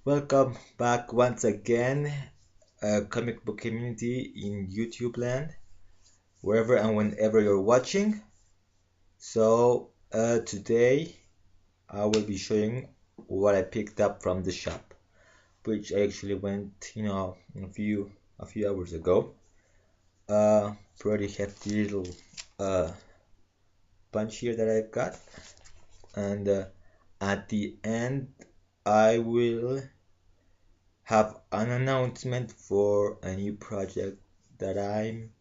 Welcome back once again, comic book community in YouTube land, wherever and whenever you're watching. Today I will be showing what I picked up from the shop, which I actually went, a few hours ago. Pretty hefty little uh, bunch here that I've got, and at the end I will have an announcement for a new project that I'm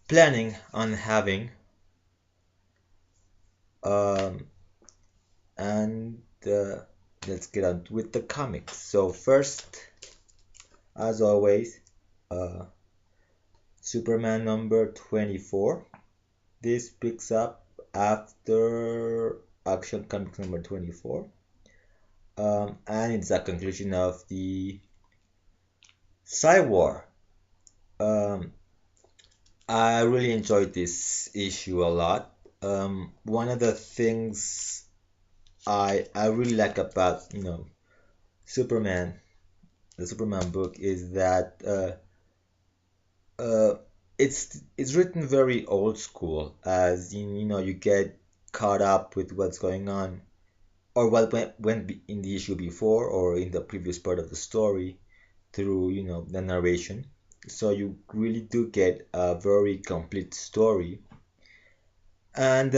planning on having. Um, and Let's get on with the comics. So, first, as always, uh, Superman number 24. This picks up after Action Comics number 24. And it's a conclusion of the War. Um, I really enjoyed this issue a lot. One of the things I really like about Superman, the Superman book, is that uh, it's written very old school, as you get caught up with what's going on or what went in the issue before or in the previous part of the story through the narration. So you really do get a very complete story. And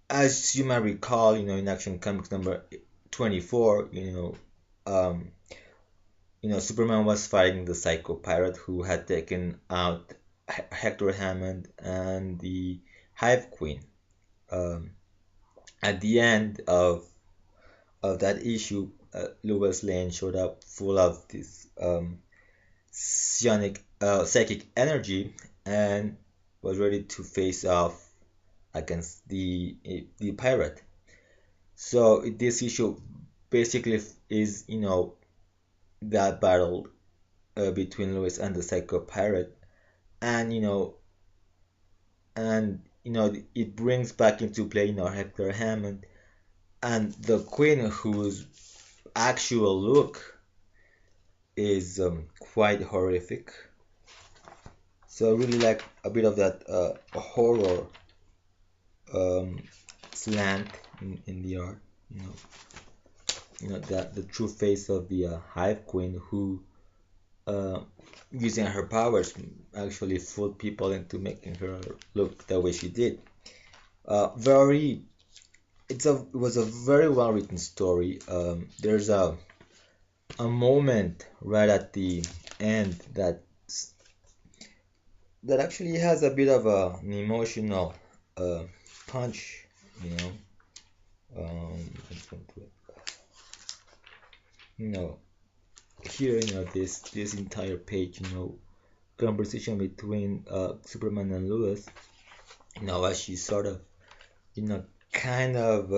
as you might recall, in Action Comics number 24, um, Superman was fighting the Psycho Pirate who had taken out Hector Hammond and the Hive Queen. Um, at the end of that issue, Lois Lane showed up full of this psychic energy and was ready to face off against the pirate. So this issue basically is that battle between Lois and the Psycho Pirate, and it brings back into play Hector Hammond and the Queen, whose actual look is quite horrific. So I really like a bit of that horror um, slant in the art. That the true face of the Hive Queen, who uh, using her powers actually fooled people into making her look the way she did. Very, it was a very well written story. There's a moment right at the end that actually has a bit of an emotional uh, punch. You know, let's go to it. You know, Here, this entire page, conversation between Superman and Lois. As she sort of, you know, kind of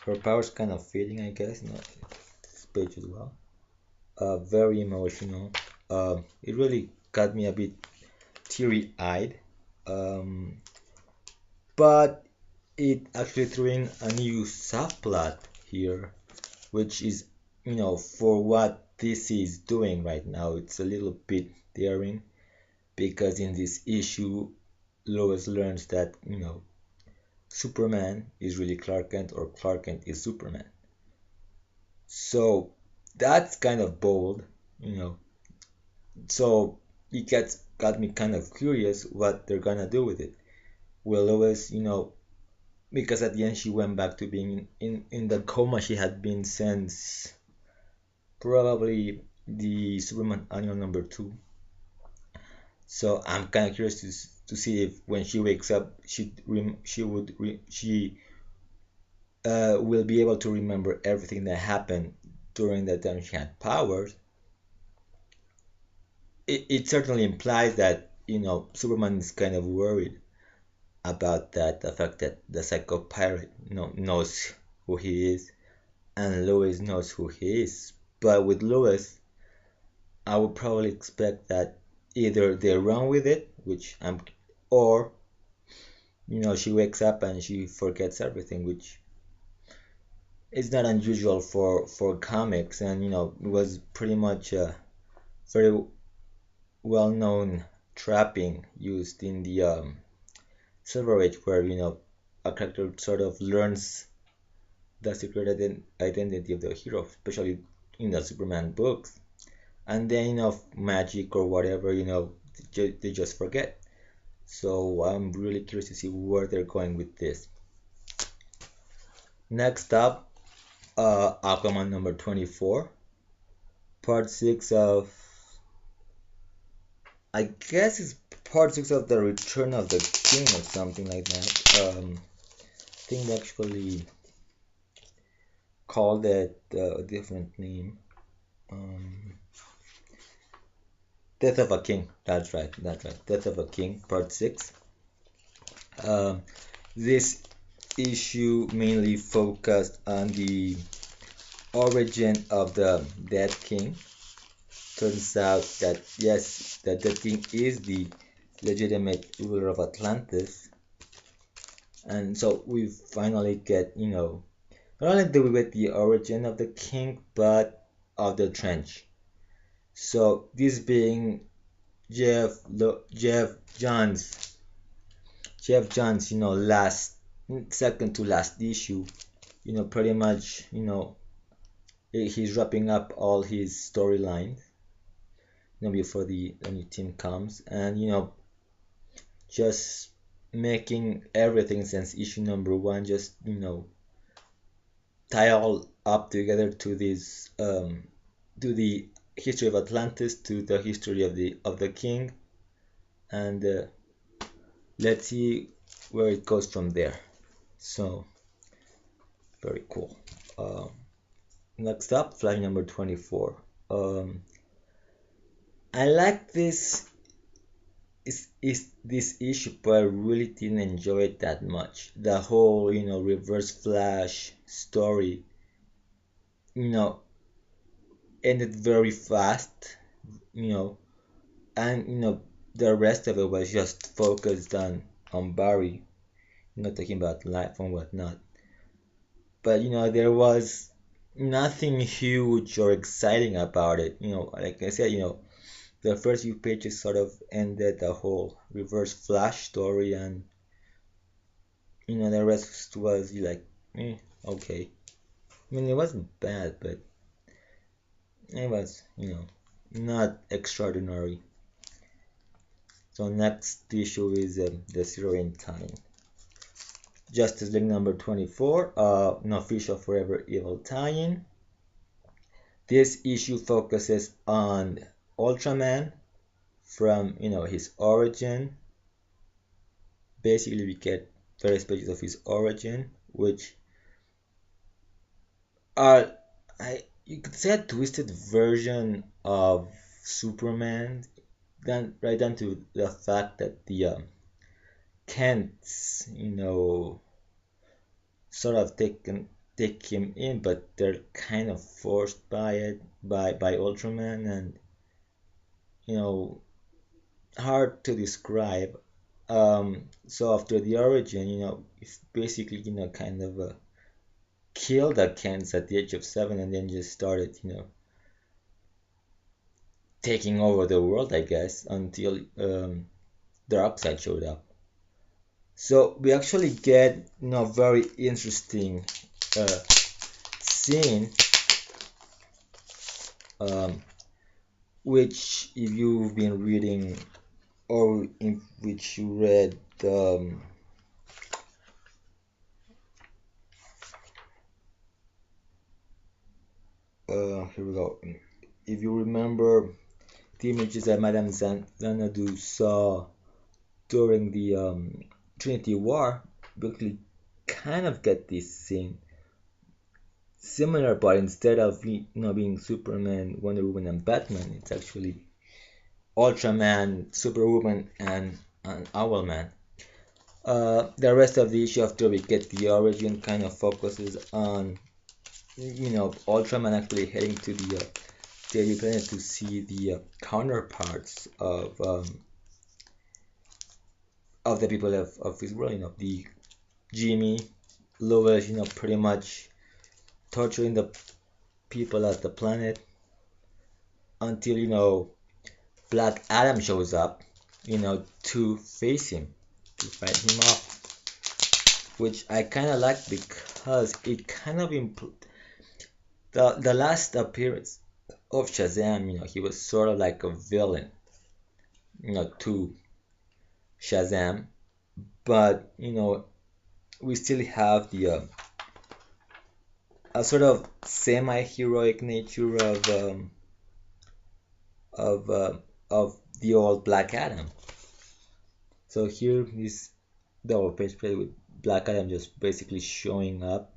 her powers kind of fading, I guess. This page as well. Very emotional. It really got me a bit teary-eyed. Um, but it actually threw in a new subplot here, which is, for what this is doing right now, it's a little bit daring because in this issue, Lois learns that, Superman is really Clark Kent or Clark Kent is Superman. So that's kind of bold, you know. So it got me kind of curious what they're gonna do with it. Will Lois, because at the end she went back to being in the coma she had been since probably the Superman annual number 2. So I'm kind of curious to see if when she wakes up she will be able to remember everything that happened during that time she had powers. It certainly implies that Superman is kind of worried about that, the fact that the Psycho Pirate knows who he is and Lois knows who he is. But with Lois, I would probably expect that either they run with it, or she wakes up and she forgets everything, which it's not unusual for comics, and it was pretty much a very well-known trapping used in the Silver Age, where a character sort of learns the secret identity of the hero, especially in the Superman books, and then magic or whatever, they just forget. So I'm really curious to see where they're going with this. Next up, Aquaman number 24, part 6 of, I guess it's part 6 of the Return of the King or something like that. I think they actually called it a different name. Death of a King. That's right. Death of a King, part 6. This issue mainly focused on the origin of the Dead King. Turns out that yes, the Dead King is the legitimate ruler of Atlantis, and so we finally get, not only do we get the origin of the king, but of the trench. So this being Geoff Johns, last second to last issue, pretty much, he's wrapping up all his storylines, before the new team comes, and just making everything since issue number 1 just tie all up together to this to the history of Atlantis, to the history of the king, and let's see where it goes from there. So very cool. Next up, Flash number 24. I like this is this issue, but I really didn't enjoy it that much. The whole Reverse Flash story ended very fast, and the rest of it was just focused on Barry, talking about life and whatnot. But there was nothing huge or exciting about it. Like I said, the first few pages sort of ended the whole Reverse Flash story, and the rest was like, okay. I mean, it wasn't bad, but it was, not extraordinary. So next issue is the Zero in Time. Justice League number 24, an official Forever Evil tie-in. This issue focuses on Ultraman from his origin. Basically, we get various pages of his origin, which are you could say a twisted version of Superman, right down to the fact that the Kents, sort of take him in, but they're kind of forced by it, by Ultraman, and hard to describe. So after the origin, it's basically kind of killed the Kents at the age of 7, and then just started taking over the world, I guess, until Darkseid showed up. So we actually get a very interesting scene, which if you've been reading, or in which you read here we go. If you remember the images that Madame Xanadu saw during the Trinity War, we actually kind of get this scene similar, but instead of being Superman, Wonder Woman, and Batman, it's actually Ultraman, Superwoman, and Owlman. The rest of the issue, after we get the origin, kind of focuses on Ultraman actually heading to the Daily Planet to see the counterparts of the people of his world. The Jimmy, Lois, pretty much torturing the people of the planet until Black Adam shows up to face him, to fight him off, which I kind of like because it kind of the last appearance of Shazam. He was sort of like a villain to Shazam, but we still have the a sort of semi-heroic nature of uh, of the old Black Adam. So here is the whole page play with Black Adam just basically showing up,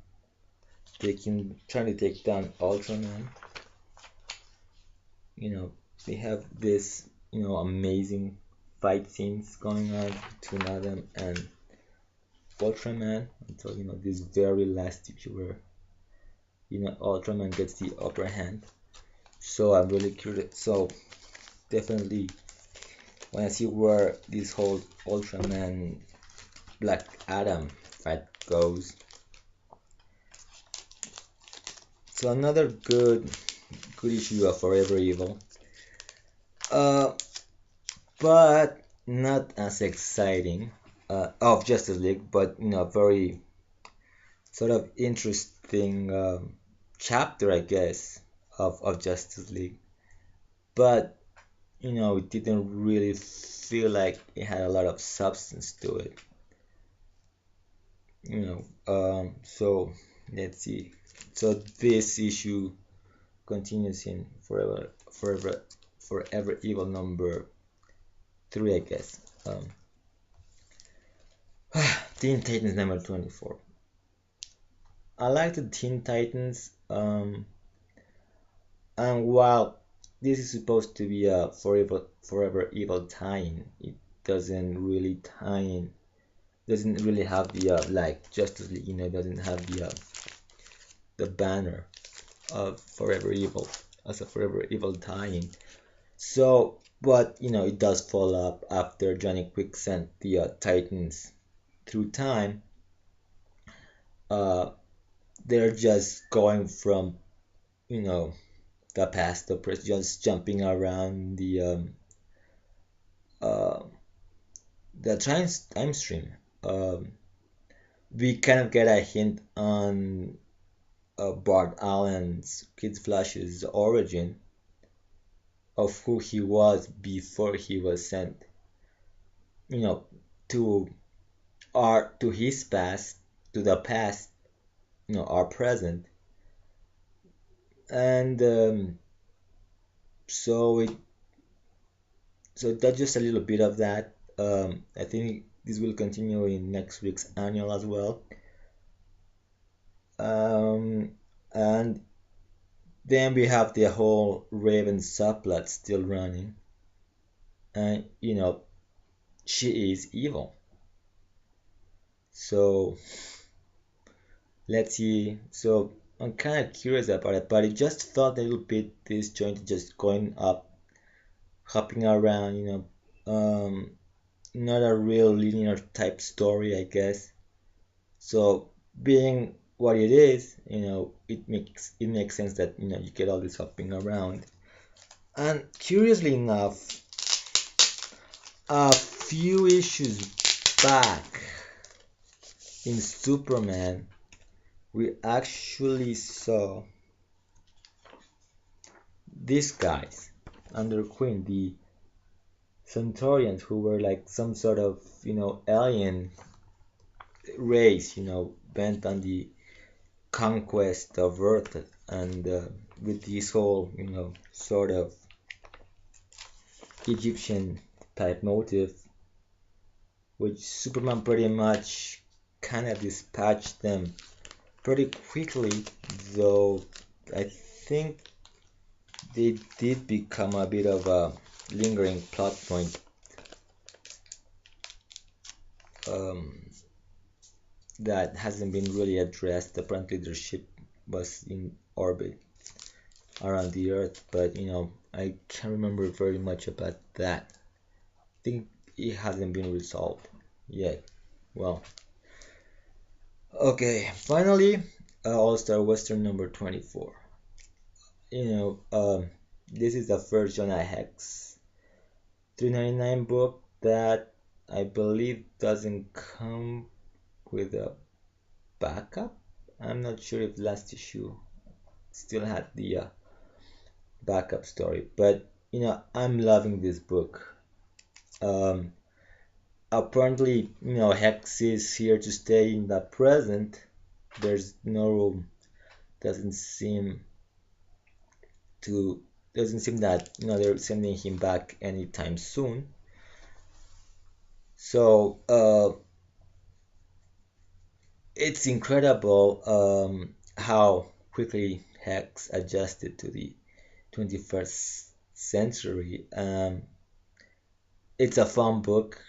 trying to take down Ultraman. We have this amazing fight scenes going on between Adam and Ultraman until this very last issue where Ultraman gets the upper hand. So I'm really curious. So definitely when I see where this whole Ultraman Black Adam fight goes. So another good issue of Forever Evil. But not as exciting of Justice League, but very sort of interesting chapter, I guess, of Justice League. But it didn't really feel like it had a lot of substance to it. So let's see. So this issue continues in Forever Evil number 3, I guess. Teen Titans number 24. I like the Teen Titans, and while this is supposed to be a Forever Evil tie-in, it doesn't really tie in. Doesn't really have the like Justice League, doesn't have the banner of Forever Evil as a Forever Evil tie-in. So, but it does follow up after Johnny Quick sent the Titans through time. They're just going from the past to present, just jumping around the time stream. We kind of get a hint on Bart Allen's Kid Flash's origin of who he was before he was sent, to his past, to the past, our present, and so that's just a little bit of that. I think this will continue in next week's annual as well. And then we have the whole Raven subplot still running, and she is evil. So let's see. So I'm kind of curious about it, but it just felt a little bit disjointed, just going up, hopping around. Not a real linear type story, I guess. So being what it is, it makes sense that you get all this hopping around. And curiously enough, a few issues back in Superman, we actually saw these guys under Queen, the Centaurians, who were like some sort of alien race, bent on the conquest of Earth, and with this whole sort of Egyptian type motive, which Superman pretty much kind of dispatched them pretty quickly, though I think they did become a bit of a lingering plot point that hasn't been really addressed. Apparently their ship was in orbit around the Earth, but I can't remember very much about that. I think it hasn't been resolved yet. Well, okay, finally, All-Star Western number 24. You know, this is the first Jonah Hex 399 book that I believe doesn't come with a backup. I'm not sure if last issue still had the backup story, but you know, I'm loving this book. Um, Apparently, you know, Hex is here to stay in the present. There's no room. Doesn't seem to doesn't seem that you know they're sending him back anytime soon. So it's incredible how quickly Hex adjusted to the 21st century. It's a fun book.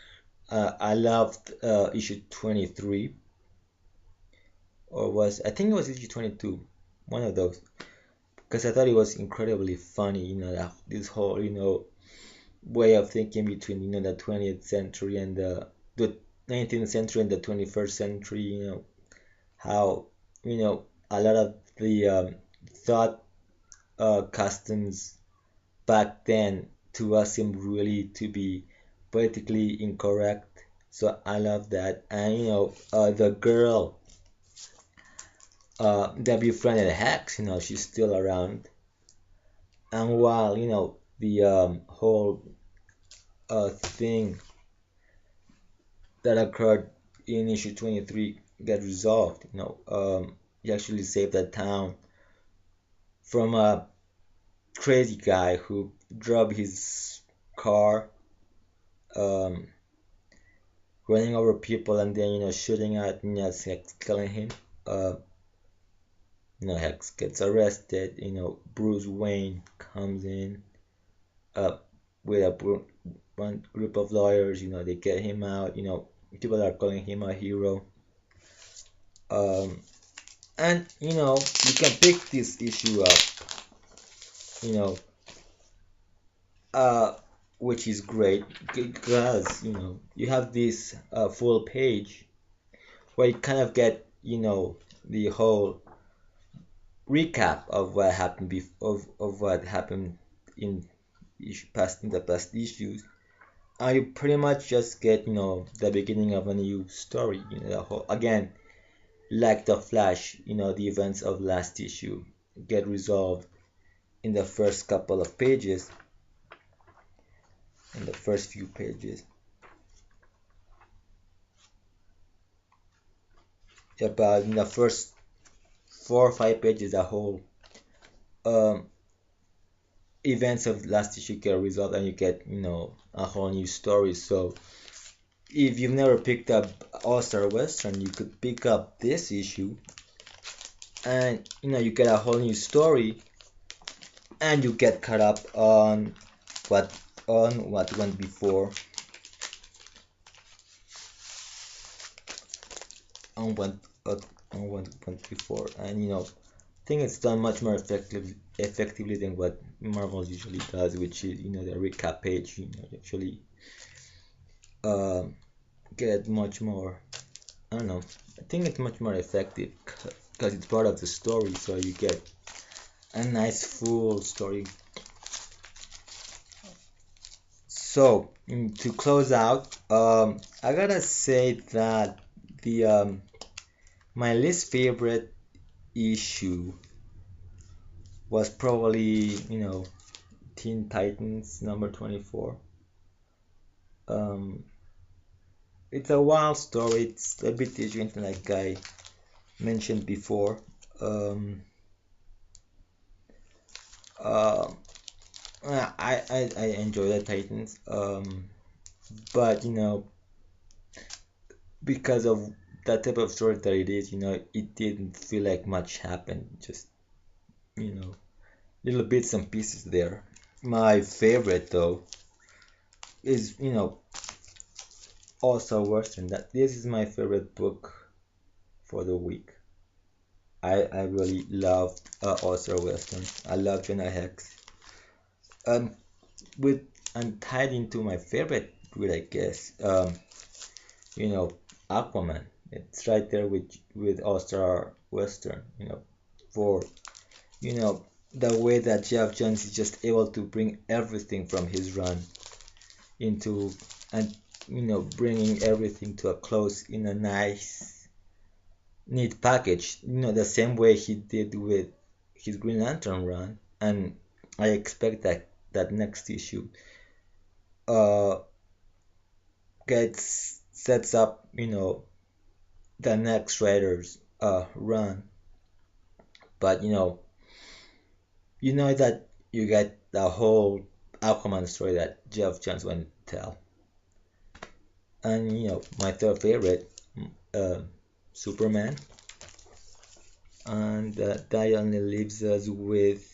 I loved issue 23, or was I think it was issue 22, one of those, because I thought it was incredibly funny. You know that this whole you know way of thinking between you know the 20th century and the 19th century and the 21st century. You know how you know a lot of the thought customs back then to us seem really to be politically incorrect. So I love that. And you know, the girl that befriended Hex, you know, she's still around. And while you know the whole thing that occurred in issue 23 got resolved, you know, he actually saved that town from a crazy guy who drove his car um, running over people and then you know shooting at you know Hex, killing him. Uh, you know Hex gets arrested. You know Bruce Wayne comes in uh, with one group of lawyers. You know they get him out. You know people are calling him a hero. Um, and you know you can pick this issue up. You know uh, which is great because you know you have this full page where you kind of get you know the whole recap of what happened of what happened in in the past issues. And you pretty much just get you know the beginning of a new story. You know the whole again like the Flash. You know the events of last issue get resolved in the first couple of pages, in the first few pages. About in the first 4 or 5 pages, the whole um, events of last issue get resolved, and you get you know a whole new story. So if you've never picked up All-Star Western, you could pick up this issue, and you know you get a whole new story, and you get caught up what on what went before, on what uh, on what went before, and you know I think it's done much more effectively than what Marvel usually does, which is you know the recap page. You know actually um, get much more. I don't know. I think it's much more effective because it's part of the story, so you get a nice full story. So to close out, I gotta say that the my least favorite issue was probably you know Teen Titans number 24. Um, it's a wild story. It's a bit different, like I mentioned before. Um, uh, I enjoy the Titans. But you know because of that type of story that it is, you know, it didn't feel like much happened. Just you know, little bits and pieces there. My favorite though is you know also Western. That this is my favorite book for the week. I really loved also Western. I love Jonah Hex. Um, with and tied into my favorite, with I guess you know Aquaman. It's right there with All-Star Western, for the way that Geoff Johns is just able to bring everything from his run into and bringing everything to a close in a nice, neat package. The same way he did with his Green Lantern run, and I expect that next issue uh gets sets up the next writer's run. But that you get the whole Aquaman story that Geoff Johns went to tell. And my third favorite, uh, Superman. And that only leaves us with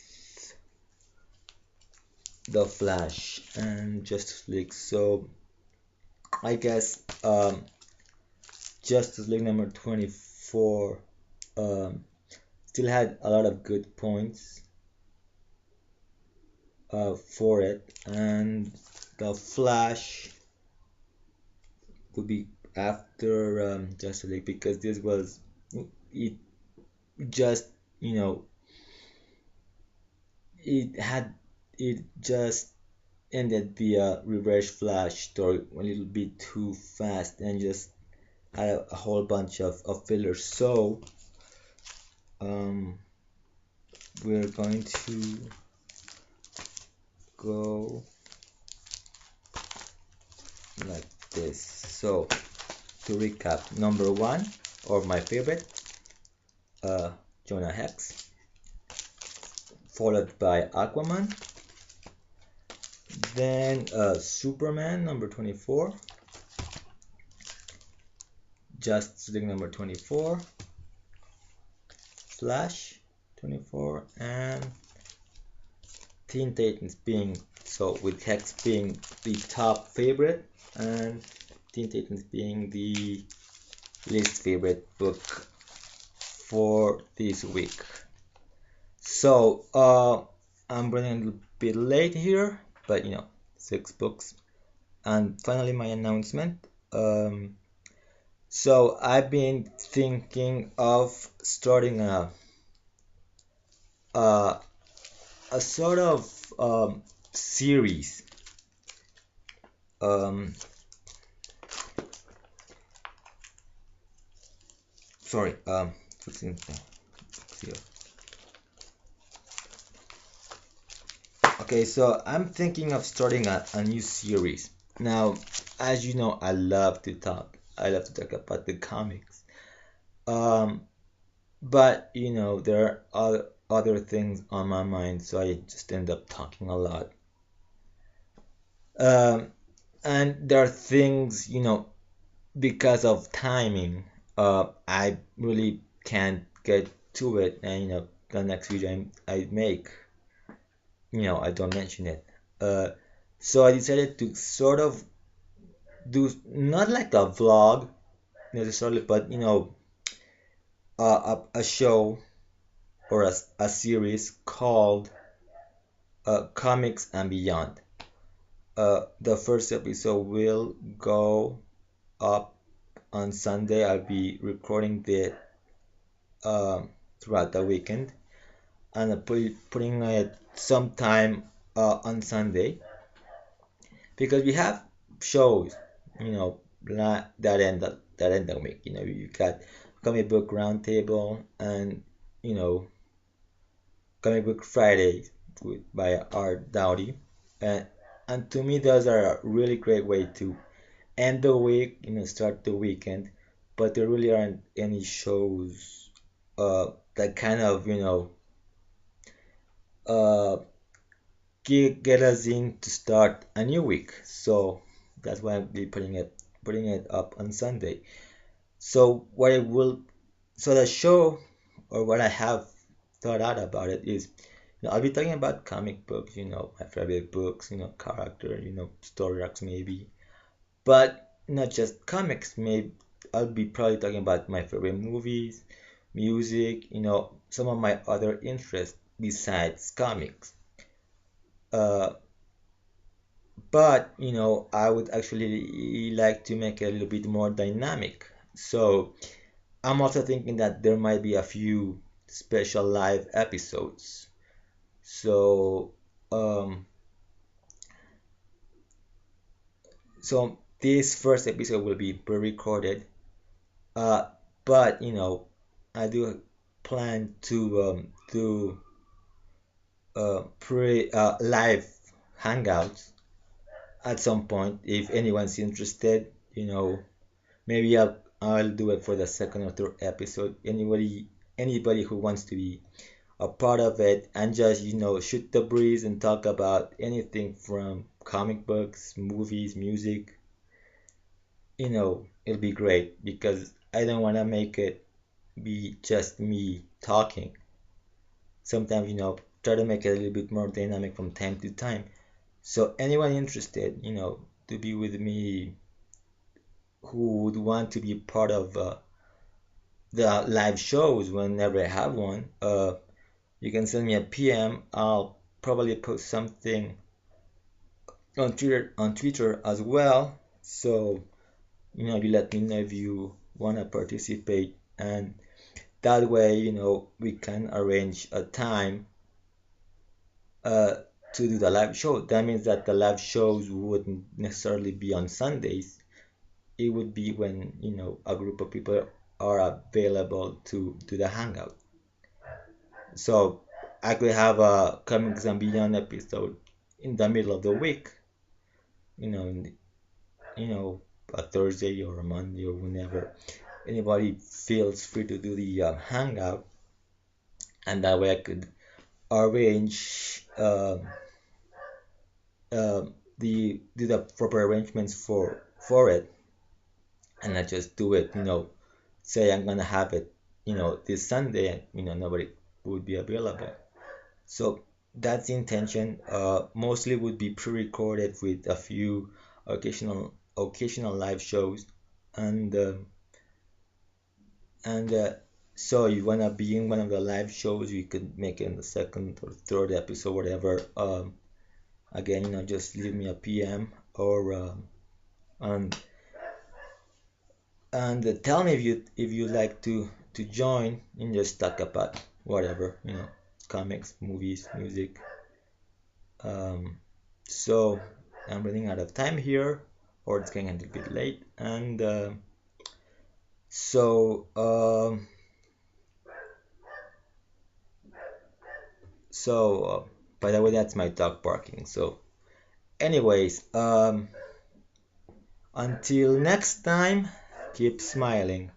The Flash and Justice League. So I guess Justice League number 24 still had a lot of good points for it, and The Flash would be after Justice League, because this was it just it just ended the Reverse Flash story a little bit too fast and just had a whole bunch of fillers. So we're going to go like this. So to recap, number one, or my favorite, Jonah Hex, followed by Aquaman, then Superman number 24, Justice League number 24, Flash 24, and Teen Titans being, so with Hex being the top favorite and Teen Titans being the least favorite book for this week. So I'm running a little bit late here, but 6 books. And finally, my announcement. So I've been thinking of starting a sort of series. Sorry. Okay, so I'm thinking of starting a new series. Now, as you know, I love to talk about the comics. But there are other things on my mind, so I just end up talking a lot. And there are things, because of timing, I really can't get to it, and the next video I make, I don't mention it. So I decided to sort of do not like a vlog necessarily, but a show or a series called Comics and Beyond. The first episode will go up on Sunday. I'll be recording it throughout the weekend, and I'll putting it sometime on Sunday, because we have shows, that end the week. You got Comic Book Roundtable and Comic Book Friday by Art Dowdy, and to me those are a really great way to end the week, start the weekend. But there really aren't any shows that kind of uh, get us in to start a new week. So that's why I'll be putting it up on Sunday. So the show, or what I have thought out about it, is I'll be talking about comic books, my favorite books, character, story arcs maybe, but not just comics. Maybe I'll be probably talking about my favorite movies, music, some of my other interests besides comics. But I would actually like to make it a little bit more dynamic. So I'm also thinking that there might be a few special live episodes. So um, so this first episode will be pre-recorded. Uh, but I do plan to do pre live hangouts at some point if anyone's interested. Maybe I'll do it for the second or third episode. Anybody who wants to be a part of it and just shoot the breeze and talk about anything from comic books, movies, music. It'll be great because I don't want to make it be just me talking. Sometimes, try to make it a little bit more dynamic from time to time. So anyone interested, to be with me who would want to be part of the live shows whenever I have one, you can send me a PM. I'll probably post something on Twitter as well. So, you let me know if you want to participate, and that way, we can arrange a time uh, to do the live show. That means that the live shows wouldn't necessarily be on Sundays. It would be when, a group of people are available to do the hangout. So I could have a Comics and Beyond episode in the middle of the week, you know, in, a Thursday or a Monday or whenever anybody feels free to do the hangout, and that way I could arrange the do the proper arrangements for it, and not just do it. Say I'm gonna have it, this Sunday, and nobody would be available. So that's the intention. Mostly would be pre-recorded with a few occasional live shows, and and so you wanna be in one of the live shows, you could make it in the second or third episode, whatever. Again, just leave me a PM or and tell me if you like to join and just talk about whatever, comics, movies, music. So I'm running out of time here, or it's getting a little bit late, and so by the way, that's my dog barking. So anyways, until next time, keep smiling.